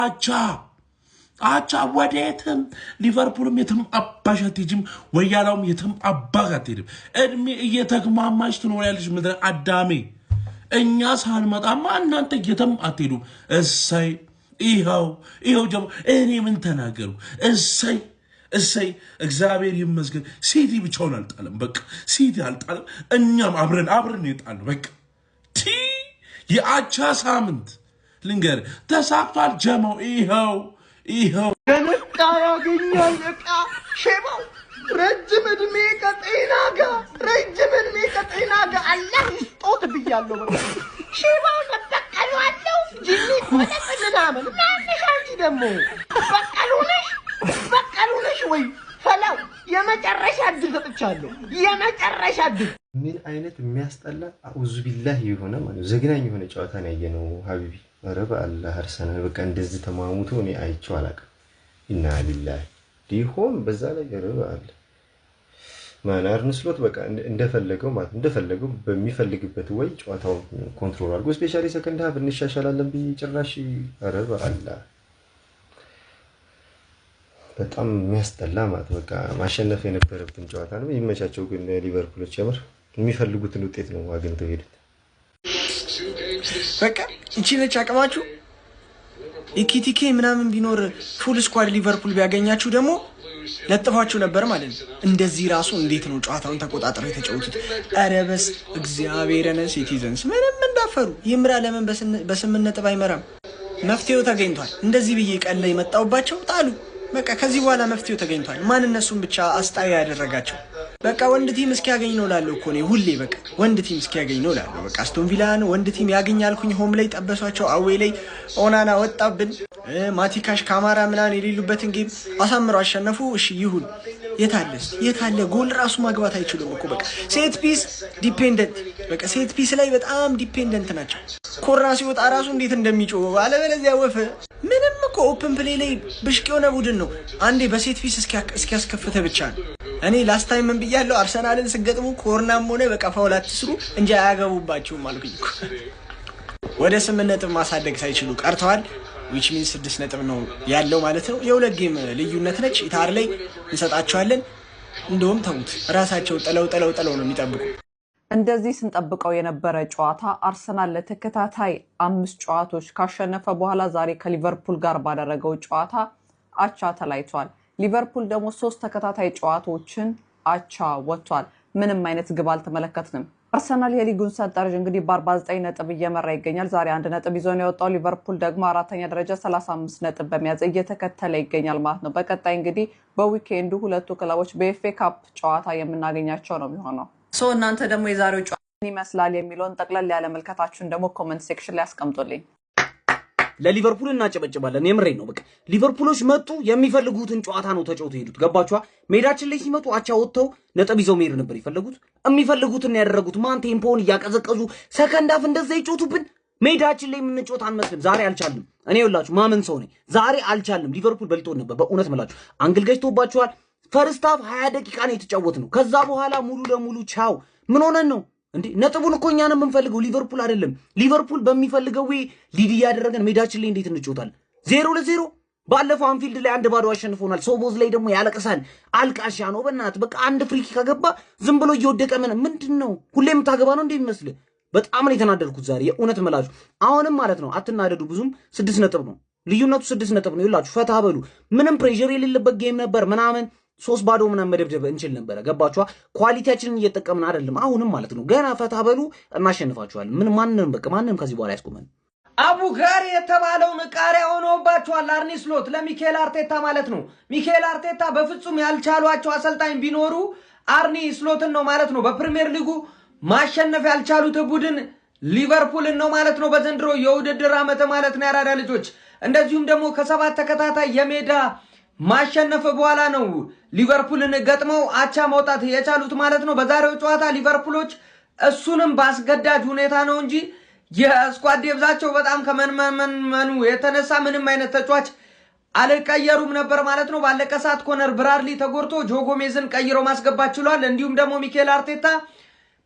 አቻ ወዴትም ሊቨርፑልም የትም አባሽ አትሄጂም፣ ወያላውም የትም አባሽ አትሄድም። እድሜ እየተግማማች ትኖሪያለሽ ምድረ አዳሜ። እኛ ሳንመጣማ እናንተ የትም አትሄዱም። እሰይ ይኸው ጀማ እኔ ምን ተናገሩ? እሰይ እግዚአብሔር ይመስገን። ሲቲ ብቻውን አልጣለም። በቃ ሲቲ አልጣለም፣ እኛም አብረን ይጣል። በቃ የአቻ ሳምንት ልንገር ተሳክቷል። ጀማው ይኸው ከነቃ ያገኛል እቃ ሼባው ረጅም እድሜ ከጤና ጋር አላህ ይስጦት ብያለሁ። በቃ ሼባው ተጠቀሏለው ጂኒ ቆለጥናምን ማንሽ አንቺ ደግሞ በቀሉነሽ ወይ ፈላው የመጨረሻ እድል ሰጥቻለሁ። የመጨረሻ እድል ምን አይነት የሚያስጠላ አውዙ ቢላህ የሆነ ማለት ዘግናኝ የሆነ ጨዋታ ነው ያየነው ሀቢቢ። ኧረ በአላህ አርሰናል በቃ እንደዚህ ተማሙቶ እኔ አይቼው አላውቅም። ኢና ሊላሂ ዲሆም በዛ ላይ ኧረ በአላህ አርነ ስሎት በቃ እንደፈለገው ማለት እንደፈለገው በሚፈልግበት ወይ ጨዋታው ኮንትሮል አድርጎ ስፔሻሊ ሰከንድ ሃፍ እንሻሻላለን ብዬ ጭራሽ ኧረ በአላህ በጣም የሚያስጠላ ማለት በቃ ማሸነፍ የነበረብን ጨዋታ ነው። ይመቻቸው ግን ሊቨርፑሎች የምር የሚፈልጉትን ውጤት ነው አግኝተው ሄዱት። በቃ እቺ ነች አቅማችሁ። ኢኪቲኬ ምናምን ቢኖር ፉል ስኳድ ሊቨርፑል ቢያገኛችሁ ደግሞ ለጥፋችሁ ነበር ማለት ነው። እንደዚህ ራሱ እንዴት ነው ጨዋታውን ተቆጣጥረው የተጫወቱት? ኧረ በስ እግዚአብሔርን ሲቲዘንስ ምንም እንዳፈሩ ይምራ። ለምን በ8 ነጥብ አይመራም? መፍትሄው ተገኝቷል። እንደዚህ ብዬ ቀን ላይ መጣውባቸው ጣሉ። በቃ ከዚህ በኋላ መፍትሄው ተገኝቷል። ማን እነሱን ብቻ አስጣይ ያደረጋቸው? በቃ ወንድ ቲም እስኪያገኝ ነው ላለው እኮ ነው ሁሌ። በቃ ወንድ ቲም እስኪያገኝ ነው ላለው። በቃ አስቶን ቪላን ወንድ ቲም ያገኛልኩኝ ሆም ላይ ጠበሷቸው። አዌ ላይ ኦናና ወጣብን። ማቲካሽ ካማራ ምናምን የሌሉበትን ጌም አሳምረው አሸነፉ። እሺ ይሁን። የታለ ጎል ራሱ ማግባት አይችሉም እኮ። በቃ ሴት ፒስ ዲፔንደንት፣ በቃ ሴት ፒስ ላይ በጣም ዲፔንደንት ናቸው። ኮራ ሲወጣ ራሱ እንዴት እንደሚጮህ አለበለዚያ ወፍ ምንም እኮ ኦፕን ፕሌይ ላይ ብሽቅ የሆነ ቡድን ነው። አንዴ በሴት ፒስ እስኪያስከፍተ ብቻ ነው። እኔ ላስት ታይም ምን ብያለሁ? አርሰናልን ስገጥሙ ኮርናም ሆነ በቃ ፋውል አትስሩ እንጂ አያገቡባችሁም አልኩኝ እኮ። ወደ 8 ነጥብ ማሳደግ ሳይችሉ ቀርተዋል። which means 6 ነጥብ ነው ያለው ማለት ነው። የሁለት ጌም ልዩነት ነች። ኢታር ላይ እንሰጣቸዋለን። እንደውም ተውት ራሳቸው ጥለው ነው የሚጠብቁ። እንደዚህ ስንጠብቀው የነበረ ጨዋታ አርሰናል ለተከታታይ 5 ጨዋታዎች ካሸነፈ በኋላ ዛሬ ከሊቨርፑል ጋር ባደረገው ጨዋታ አቻ ተለያይቷል። ሊቨርፑል ደግሞ 3 ተከታታይ ጨዋታዎችን አቻ ወጥቷል። ምንም አይነት ግብ አልተመለከትንም። አርሰናል የሊጉን ሰንጠረዥ እንግዲህ በ49 ነጥብ እየመራ ይገኛል። ዛሬ 1 ነጥብ ይዞ ነው የወጣው። ሊቨርፑል ደግሞ 4ኛ ደረጃ 35 ነጥብ በመያዝ እየተከተለ ይገኛል ማለት ነው። በቀጣይ እንግዲህ በዊኬንዱ ሁለቱ ክለቦች በኤፍኤ ካፕ ጨዋታ የምናገኛቸው ነው የሚሆነው። እናንተ ደግሞ የዛሬው ጨዋታ ምን ይመስላል የሚለውን ጠቅለል ያለ መልከታችሁን ደግሞ ኮሜንት ሴክሽን ላይ አስቀምጡልኝ። ለሊቨርፑል እናጨበጭባለን። የምሬን ነው። በቃ ሊቨርፑሎች መጡ፣ የሚፈልጉትን ጨዋታ ነው ተጫውተው ሄዱት። ገባችኋ? ሜዳችን ላይ ሲመጡ አቻ ወጥተው ነጥብ ይዘው መሄድ ነበር የፈለጉት። የሚፈልጉትን ያደረጉት ማን ቴምፖውን እያቀዘቀዙ ሰከንድ ሃፍ እንደዛ ይጮቱብን። ሜዳችን ላይ የምንጮት አንመስልም። ዛሬ አልቻልንም። እኔ ይኸውላችሁ ማመን ሰው ነኝ። ዛሬ አልቻልንም። ሊቨርፑል በልጦን ነበር። በእውነት ምላችሁ አንግል ገጭቶባችኋል። ፈርስት ሃፍ 20 ደቂቃ ነው የተጫወትነው። ከዛ በኋላ ሙሉ ለሙሉ ቻው። ምን ሆነን ነው እንዴ? ነጥቡን እኮ እኛ ነው የምንፈልገው፣ ሊቨርፑል አይደለም። ሊቨርፑል በሚፈልገው ወይ ሊድ ያደረገን ሜዳችን ላይ እንዴት እንጮታለን? 0-0 ባለፈው አንፊልድ ላይ 1-0 አሸንፎናል። ሶቦዝ ላይ ደግሞ ያለቅሳል። አልቃሻ ነው በእናትህ። በቃ አንድ ፍሪኪ ከገባ ዝም ብሎ እየወደቀ ምንድነው? ሁሌ የምታገባ ነው እንዴ የሚመስልህ? በጣም ነው የተናደድኩት ዛሬ የእውነት መላችሁ። አሁንም ማለት ነው አትናደዱ። ብዙም 6 ነጥብ ነው ልዩነቱ፣ 6 ነጥብ ነው። ይላችሁ ፈታ በሉ። ምንም ፕሬሸር የሌለበት ጌም ነበር ምናምን 3-0 ምናምን መደብደብ እንችል ነበር። ገባችኋ? ኳሊቲያችንን እየተጠቀምን አይደለም አሁንም ማለት ነው። ገና ፈታ በሉ፣ እናሸንፋችኋለን። ምን ማንንም ከዚህ በኋላ ያስቆመን። አቡጋሪ የተባለውን ቃሪያ ሆኖባችኋል አርኔ ስሎት ለሚካኤል አርቴታ ማለት ነው። ሚካኤል አርቴታ በፍጹም ያልቻሏቸው አሰልጣኝ ቢኖሩ አርኔ ስሎትን ነው ማለት ነው። በፕሪሚየር ሊጉ ማሸነፍ ያልቻሉት ቡድን ሊቨርፑልን ነው ማለት ነው። በዘንድሮ የውድድር ዓመት ማለት ነው ያራዳ ልጆች። እንደዚሁም ደግሞ ከ7 ተከታታይ የሜዳ ማሸነፍ በኋላ ነው ሊቨርፑልን ገጥመው አቻ መውጣት የቻሉት ማለት ነው። በዛሬው ጨዋታ ሊቨርፑሎች እሱንም ባስገዳጅ ሁኔታ ነው እንጂ የስኳድ ዴብዛቸው በጣም ከመንመኑ የተነሳ ምንም አይነት ተጫዋች አልቀየሩም ነበር ማለት ነው። ባለቀ ሰዓት ኮነር ብራድሊ ተጎድቶ ጆ ጎሜዝን ቀይሮ ማስገባት ችሏል። እንዲሁም ደግሞ ሚካኤል አርቴታ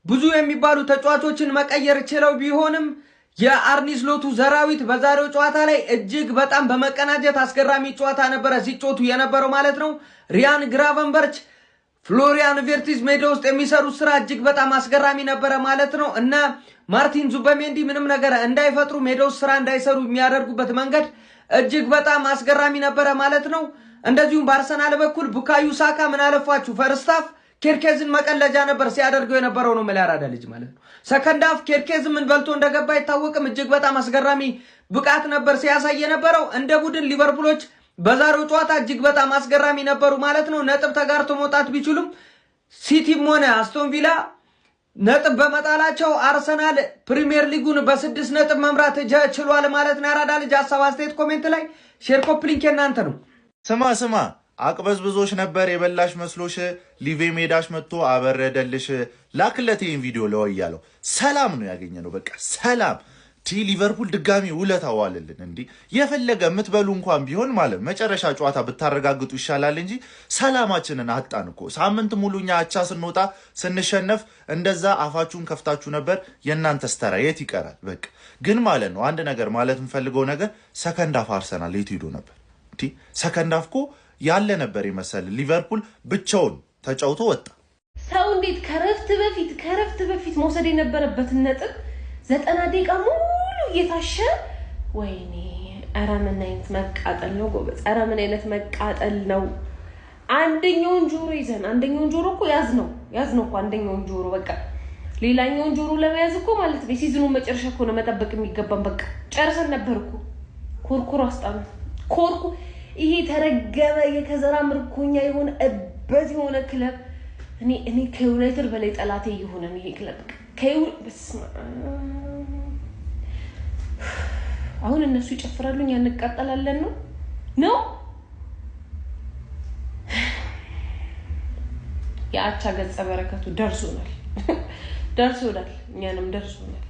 ብዙ የሚባሉ ተጫዋቾችን መቀየር ችለው ቢሆንም የአርኒ ስሎቱ ዘራዊት በዛሬው ጨዋታ ላይ እጅግ በጣም በመቀናጀት አስገራሚ ጨዋታ ነበረ ሲጮቱ የነበረው ማለት ነው። ሪያን ግራቨንበርች ፍሎሪያን ቪርትዝ ሜዳ ውስጥ የሚሰሩት ስራ እጅግ በጣም አስገራሚ ነበረ ማለት ነው። እና ማርቲን ዙበሜንዲ ምንም ነገር እንዳይፈጥሩ ሜዳ ውስጥ ስራ እንዳይሰሩ የሚያደርጉበት መንገድ እጅግ በጣም አስገራሚ ነበረ ማለት ነው። እንደዚሁም በአርሰናል በኩል ቡካዮ ሳካ ምን አለፋችሁ ፈርስት ሃፍ ኬርኬዝን መቀለጃ ነበር ሲያደርገው የነበረው ነው መላራዳ ልጅ ማለት ነው። ሰከንድ ሃፍ ኬርኬዝ ምን በልቶ እንደገባ አይታወቅም። እጅግ በጣም አስገራሚ ብቃት ነበር ሲያሳይ የነበረው። እንደ ቡድን ሊቨርፑሎች በዛሬው ጨዋታ እጅግ በጣም አስገራሚ ነበሩ ማለት ነው። ነጥብ ተጋርቶ መውጣት ቢችሉም ሲቲም ሆነ አስቶን ቪላ ነጥብ በመጣላቸው አርሰናል ፕሪሚየር ሊጉን በ6 ነጥብ መምራት ችሏል ማለት ነው። ያራዳ ልጅ ሀሳብ አስተያየት ኮሜንት ላይ ሼር ኮፕሊንክ እናንተ ነው። ስማ አቅበዝብዞሽ ነበር የበላሽ መስሎሽ ሊቬ ሜዳሽ መጥቶ አበረደልሽ። ላክለት ይህን ቪዲዮ ለወያለው ሰላም ነው ያገኘ ነው። በቃ ሰላም ሊቨርፑል ድጋሚ ውለታ ዋለልን። እንዲህ የፈለገ የምትበሉ እንኳን ቢሆን ማለት መጨረሻ ጨዋታ ብታረጋግጡ ይሻላል እንጂ ሰላማችንን አጣን እኮ። ሳምንት ሙሉ እኛ አቻ ስንወጣ ስንሸነፍ እንደዛ አፋችሁን ከፍታችሁ ነበር። የእናንተ ስተራ የት ይቀራል? በቃ ግን ማለት ነው አንድ ነገር ማለት የምፈልገው ነገር ሰከንድ አፍ አርሰናል የት ሄዶ ነበር? ሰከንድ አፍ እኮ ያለ ነበር ይመስል ሊቨርፑል ብቻውን ተጫውቶ ወጣ። ሰው እንዴት ከረፍት በፊት መውሰድ የነበረበትን ነጥብ 90 ደቂቃ ሙሉ እየታሸ ወይኔ! ኧረ ምን አይነት መቃጠል ነው ጎበዝ! ኧረ ምን አይነት መቃጠል ነው! አንደኛውን ጆሮ ይዘን አንደኛውን ጆሮ እኮ ያዝ ነው እኮ አንደኛውን ጆሮ በቃ ሌላኛውን ጆሮ ለመያዝ እኮ ማለት ነው ሲዝኑን መጨረሻ እኮ ነው መጠበቅ የሚገባን። በቃ ጨርሰን ነበር እኮ ኮርኩሮ አስጣሉ ኮርኩ ይሄ ተረገበ የከዘራ ምርኮኛ የሆነ እበት የሆነ ክለብ እኔ ከዩናይትድ በላይ ጠላቴ የሆነ ይሄ ክለብ አሁን እነሱ ይጨፍራሉ እኛ እንቃጠላለን ነው የአቻ ገጸ በረከቱ ደርሶናል እኛንም ደርሶናል።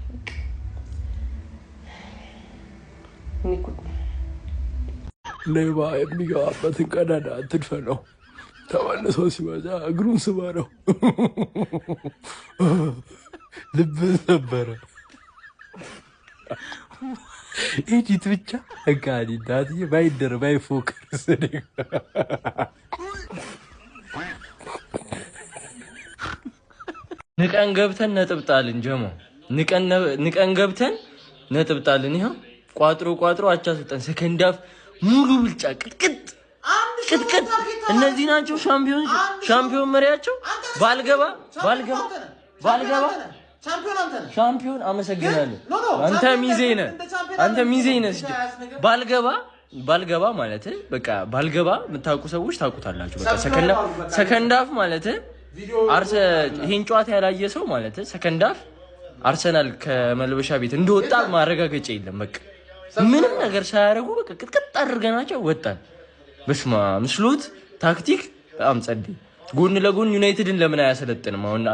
ሌባ የሚገባበትን ቀዳዳ አትድፈነው። ተመልሶ ሲመጣ እግሩን ስበረው። ልብን ሰበረ። ኤዲት ብቻ እጋዲ ዳትዬ ባይደር ባይፎክስ ንቀን ገብተን ነጥብጣልን ጀሞ ንቀን ገብተን ነጥብጣልን። ይሄው ቋጥሮ አቻ ሰጠን። ሰከንድ ሃፍ ሙሉ ብልጫ ቅጥቅጥ እነዚህ ናቸው ሻምፒዮን መሪያቸው። ባልገባ ሻምፒዮን አመሰግናለሁ። አንተ ሚዜ ነህ። ባልገባ ማለት በቃ ባልገባ የምታውቁ ሰዎች ታውቁታላችሁ። በቃ ሰከንድ ሃፍ ማለት ይሄን ጨዋታ ያላየ ሰው ማለት ሰከንድ ሃፍ አርሰናል ከመልበሻ ቤት እንደወጣ ማረጋገጫ የለም። በቃ ምንም ነገር ሳያደርጉ በቃ ቅጥቅጥ አድርገናቸው ወጣን። በስማ ምስሉት ታክቲክ በጣም ጸዴ። ጎን ለጎን ዩናይትድን ለምን አያሰለጥንም? አሁን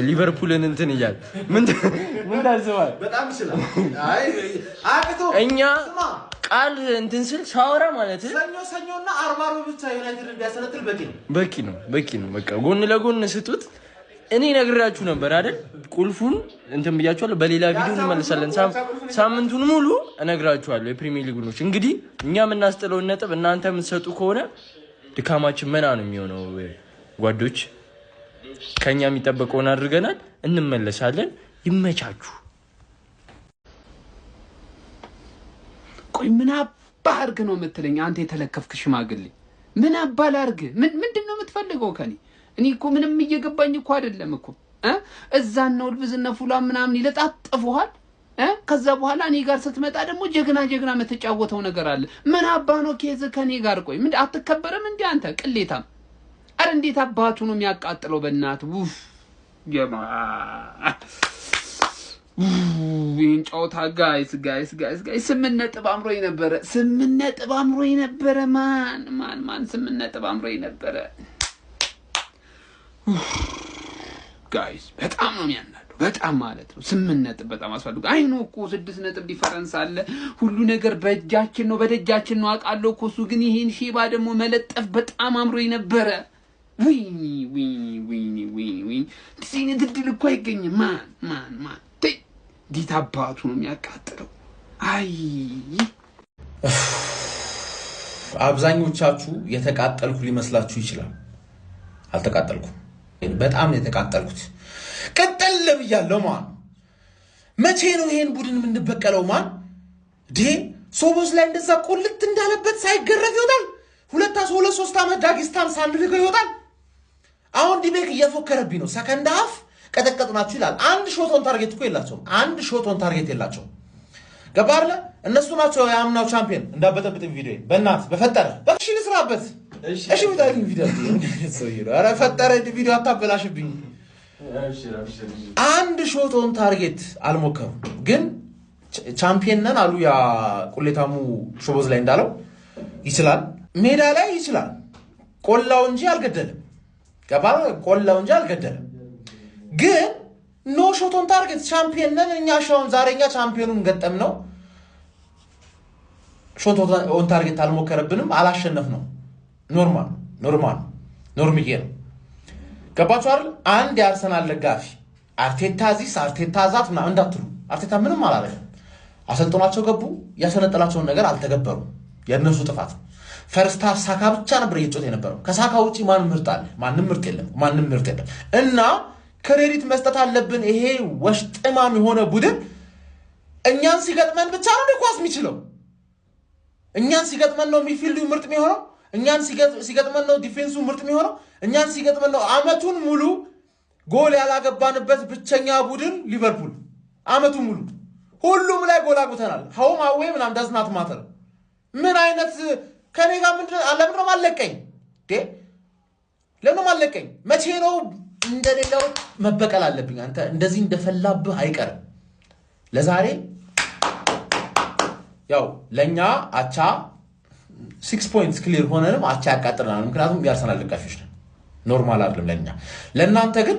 ሊቨርፑልን እንትን እያለ ምን ታስባል? በጣም ይችላል። እኛ ቃል እንትን ስል ሳወራ ማለት ሰኞና 40 ብቻ ዩናይትድን ቢያሰለጥን በቂ ነው። በቃ ጎን ለጎን ስጡት። እኔ ነግራችሁ ነበር አይደል? ቁልፉን እንትን ብያችኋለሁ። በሌላ ቪዲዮ እንመለሳለን። ሳምንቱን ሙሉ እነግራችኋለሁ የፕሪሚየር ሊግ ጉዳዮች። እንግዲህ እኛ የምናስጥለውን ነጥብ እናንተ የምትሰጡ ከሆነ ድካማችን መና ነው የሚሆነው። ጓዶች ከኛ የሚጠበቀውን አድርገናል። እንመለሳለን። ይመቻችሁ። ቆይ ምን አባህ አድርግ ነው የምትለኝ አንተ የተለከፍክ ሽማግሌ? ምን አባል አድርግ? ምንድን ነው የምትፈልገው ከኔ? እኔ እኮ ምንም እየገባኝ እኮ አይደለም እኮ እዛን ነው ልብዝና ፉላ ምናምን ይለጣጥፉሃል። ከዛ በኋላ እኔ ጋር ስትመጣ ደግሞ ጀግና የምትጫወተው ነገር አለ። ምን አባ ነው ከዚህ ከኔ ጋር? ቆይ ምን አትከበረም እንዴ አንተ ቅሌታም? አረ እንዴት አባቱ ነው የሚያቃጥለው በእናት ውፍ የማ ይህን ጨዋታ ጋይስ 8 ነጥብ አምሮኝ ነበረ። 8 ነጥብ አምሮኝ ነበረ። ማን 8 ነጥብ አምሮኝ ነበረ ጋይስ። በጣም ነው የሚያናደው፣ በጣም ማለት ነው። 8 ነጥብ በጣም አስፈልጉ። አይ ነው እኮ 6 ነጥብ ዲፈረንስ አለ። ሁሉ ነገር በእጃችን ነው በደጃችን ነው አውቃለሁ እኮ። እሱ ግን ይሄን ሼባ ደግሞ መለጠፍ በጣም አምሮኝ ነበረ። ወይኔ እንደዚህ አይነት እድል እኮ አይገኝም። ማን ዲት አባቱ ነው የሚያቃጥለው። አይ አብዛኞቻችሁ የተቃጠልኩ ሊመስላችሁ ይችላል። አልተቃጠልኩም። በጣም ነው የተቃጠልኩት። ቀጠል ብያለሁ ማን መቼ ነው ይሄን ቡድን የምንበቀለው ማን ሶቦስ ላይ እንደዛ ቆልት እንዳለበት ሳይገረፍ ይወጣል። 2-3 ዓመት ዳጊስታን ሳንልከው ይወጣል። አሁን ዲቤክ እየፎከረብኝ ነው። ሰከንድ ሃፍ ቀጠቀጥናችሁ ይላል። አንድ ሾት ኦን ታርጌት እኮ የላቸውም። አንድ ሾት ኦን ታርጌት የላቸውም። ገባርለ እነሱ ናቸው ያምናው ቻምፒየን። እንዳበጠብጥ ቪዲዮ በእናት በፈጠረ በክሽ ልስራበት። እሺ ብታኝ ቪዲዮ ኧረ ፈጠረ ቪዲዮ አታበላሽብኝ። አንድ ሾት ኦን ታርጌት አልሞከሩም። ግን ቻምፒየን ነን አሉ። ያ ቁሌታሙ ሾቦዝ ላይ እንዳለው ይችላል፣ ሜዳ ላይ ይችላል። ቆላው እንጂ አልገደለም። ገባር ቆላው እንጂ አልገደለም። ግን ኖ ሾት ኦን ታርጌት ቻምፒየን ነን እኛ። ሻውን ዛሬኛ ቻምፒየኑን ገጠም ነው። ሾት ኦን ታርጌት አልሞከረብንም፣ አላሸነፍ ነው። ኖርማል ኖርምዬ ነው። ገባችሁ አይደል? አንድ የአርሰናል ደጋፊ አርቴታ ዚስ አርቴታ ዛት ምናምን እንዳትሉ። አርቴታ ምንም አላረገም። አሰልጥኗቸው ገቡ። ያሰነጠላቸውን ነገር አልተገበሩም። የእነሱ ጥፋት። ፈርስታ ሳካ ብቻ ነበር እየጮተ የነበረው። ከሳካ ውጪ ማንም ምርጥ አለ? ማንም ምርጥ የለም። እና ክሬዲት መስጠት አለብን። ይሄ ወሽጥማም የሆነ ቡድን እኛን ሲገጥመን ብቻ ነው ኳስ የሚችለው። እኛን ሲገጥመን ነው ሚድፊልዱ ምርጥ የሚሆነው። እኛን ሲገጥመን ነው ዲፌንሱ ምርጥ የሚሆነው። እኛን ሲገጥመን ነው አመቱን ሙሉ ጎል ያላገባንበት ብቸኛ ቡድን ሊቨርፑል። አመቱን ሙሉ ሁሉም ላይ ጎል አግብተናል። ሆም አዌይ ምናምን ዳዝናት ማተር። ምን አይነት ከኔ ጋር ለምንድነው ማለቀኝ? ለምንድነው ማለቀኝ? መቼ ነው እንደሌላው መበቀል አለብኝ? አንተ እንደዚህ እንደፈላብህ አይቀርም። ለዛሬ ያው ለኛ አቻ 6 ፖይንትስ ክሊር ሆነንም አቻ ያቃጥለናል። ምክንያቱም የአርሰናል ደጋፊዎች ነን። ኖርማል አይደለም ለኛ። ለእናንተ ግን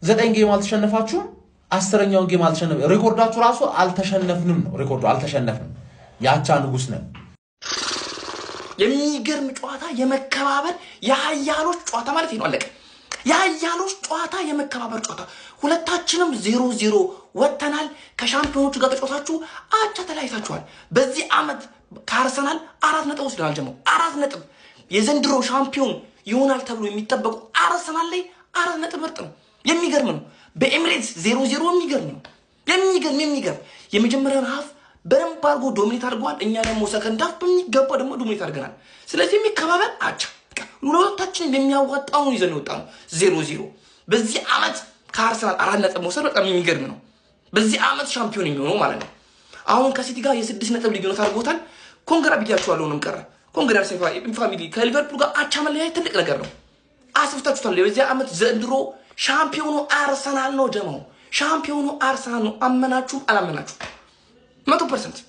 9 ጌም አልተሸነፋችሁም። 10ኛውን ጌም አልተሸነፈ። ሬኮርዳችሁ ራሱ አልተሸነፍንም ነው። ሬኮርዱ አልተሸነፍንም። የአቻ ንጉስ ነን። የሚገርም ጨዋታ፣ የመከባበር የሀያሎች ጨዋታ ማለት ነው። አለቀ። የሀያሎች ጨዋታ፣ የመከባበር ጨዋታ። ሁለታችንም 0-0 ወጥተናል። ከሻምፒዮኖቹ ጋር ተጫውታችሁ አቻ ተለያይታችኋል። በዚህ ዓመት ከአርሰናል 4 ነጥብ ወስደናል። ጀመው 4 ነጥብ የዘንድሮ ሻምፒዮን ይሆናል ተብሎ የሚጠበቁ አርሰናል ላይ 4 ነጥብ ምርጥ ነው። የሚገርም ነው። በኤሚሬትስ 0-0 የሚገርም ነው። የሚገርም የመጀመሪያውን ሀፍ በደንብ አድርጎ ዶሚኔት አድርገዋል። እኛ ደግሞ ሰከንድ ሀፍ በሚገባ ደግሞ ዶሚኔት አድርገናል። ስለዚህ የሚከባበር አቻ ሁለታችንም የሚያዋጣውን ይዘን የወጣ ነው 0-0። በዚህ ዓመት ከአርሰናል 4 ነጥብ መውሰድ በጣም የሚገርም ነው። በዚህ ዓመት ሻምፒዮን የሚሆነው ማለት ነው። አሁን ከሲቲ ጋር የ6 ነጥብ ልዩነት አድርጎታል። ኮንግራ ብያችኋለሁ። ነው ቀረ ኮንግራ ፋሚሊ ከሊቨርፑል ጋር አቻ መለያየት ትልቅ ነገር ነው። አስፍታችሁታል። በዚህ ዓመት ዘንድሮ ሻምፒዮኑ አርሰናል ነው። ጀማው ሻምፒዮኑ አርሰናል ነው። አመናችሁ አላመናችሁ 100%